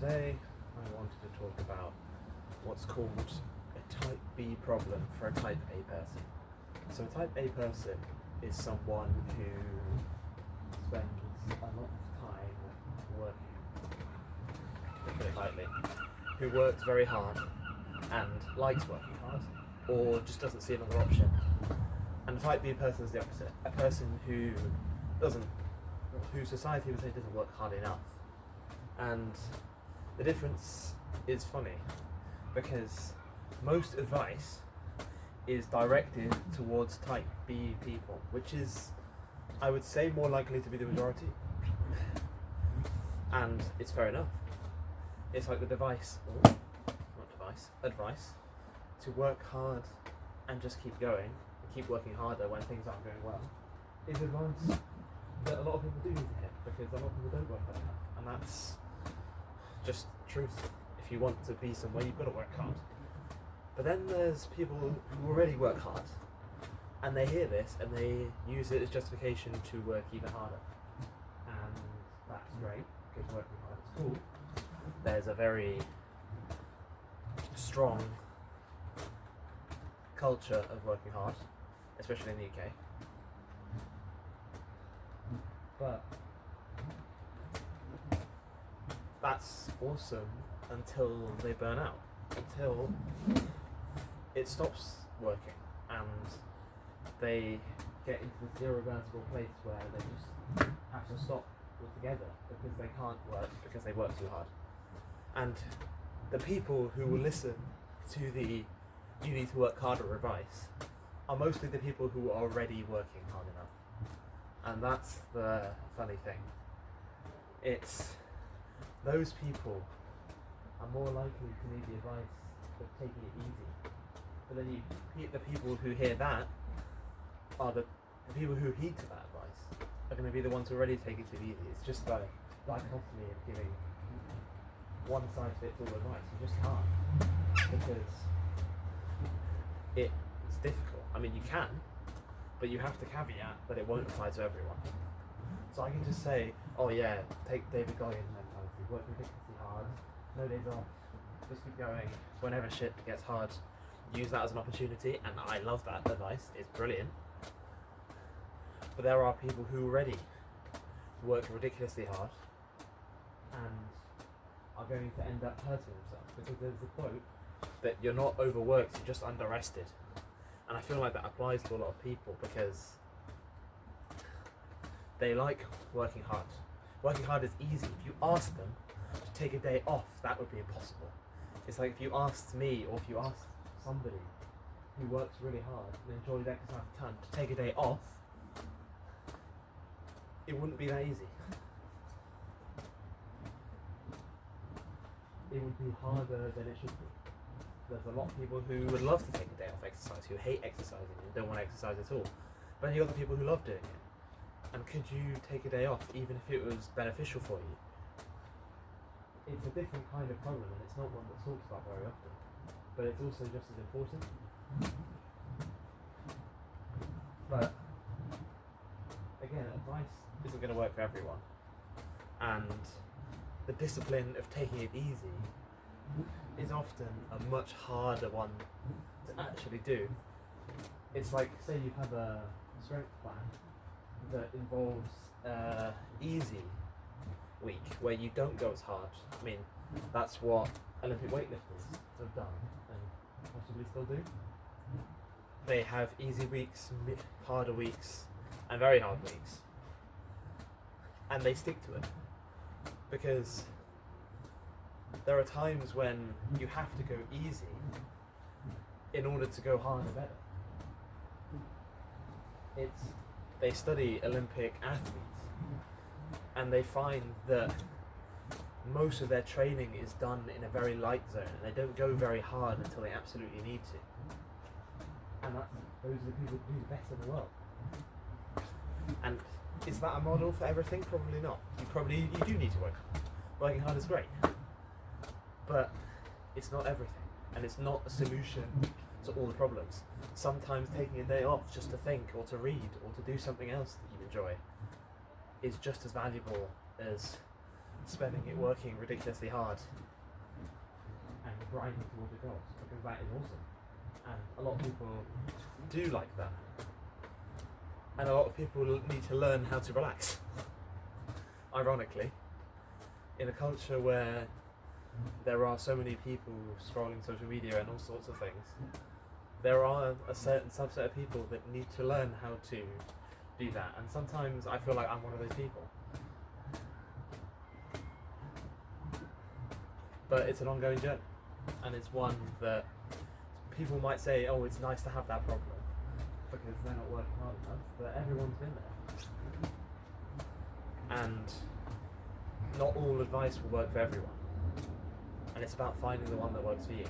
Today I wanted to talk about what's called a type B problem for a type A person. So a type A person is someone who spends a lot of time working, to put it lightly, who works very hard and likes working hard, or just doesn't see another option. And a type B person is the opposite, a person who who society would say doesn't work hard enough. And the difference is funny because most advice is directed towards type B people, which is, I would say, more likely to be the majority. And it's fair enough. It's like the advice to work hard and just keep going, and keep working harder when things aren't going well, is advice that a lot of people do need to hear, because a lot of people don't work hard enough, and that's just truth. If you want to be somewhere, you've got to work hard. But then there's people who already work hard, and they hear this and they use it as justification to work even harder. And that's great, because working hard is cool. There's a very strong culture of working hard, especially in the UK. But that's awesome until they burn out, until it stops working and they get into this irreversible place where they just have to stop altogether because they can't work, because they work too hard. And the people who will listen to the "you need to work harder" advice are mostly the people who are already working hard enough. And that's the funny thing. It's those people are more likely to need the advice of taking it easy. But then the people who hear that are the people who heed to that advice are going to be the ones who already take it too easy. It's just like dichotomy of giving one size fits all advice. You just can't, because it's difficult. I mean, you can, but you have to caveat that it won't apply to everyone. So I can just say, oh yeah, take David Goggins mentality, work ridiculously hard, no days off, just keep going. Whenever shit gets hard, use that as an opportunity, and I love that advice, it's brilliant. But there are people who already work ridiculously hard and are going to end up hurting themselves, because there's a quote that you're not overworked, you're just underrested. And I feel like that applies to a lot of people because they like working hard. Working hard is easy. If you ask them to take a day off, that would be impossible. It's like if you asked me, or if you asked somebody who works really hard and enjoys exercise a ton to take a day off, it wouldn't be that easy. It would be harder than it should be. There's a lot of people who would love to take a day off exercise, who hate exercising and don't want to exercise at all. But then you've got the people who love doing it. And could you take a day off even if it was beneficial for you? It's a different kind of problem, and it's not one that's talked about very often. But it's also just as important. But again, advice isn't going to work for everyone. And the discipline of taking it easy is often a much harder one to actually do. It's like, say you have a strength plan that involves easy week where you don't go as hard. I mean, that's what Olympic weightlifters have done and possibly still do. They have easy weeks, harder weeks, and very hard weeks, and they stick to it because there are times when you have to go easy in order to go harder better. They study Olympic athletes and they find that most of their training is done in a very light zone, and they don't go very hard until they absolutely need to. And those are the people who do the best in the world. And is that a model for everything? Probably not. You do need to work hard. Working hard is great. But it's not everything, and it's not a solution to all the problems. Sometimes taking a day off just to think, or to read, or to do something else that you enjoy is just as valuable as spending it working ridiculously hard and grinding towards your goals, because that is awesome. And a lot of people do like that. And a lot of people need to learn how to relax. Ironically, in a culture where there are so many people scrolling social media and all sorts of things, there are a certain subset of people that need to learn how to do that. And sometimes I feel like I'm one of those people. But it's an ongoing journey, and it's one that people might say, oh, it's nice to have that problem because they're not working hard enough, but everyone's been there. And not all advice will work for everyone, and it's about finding the one that works for you.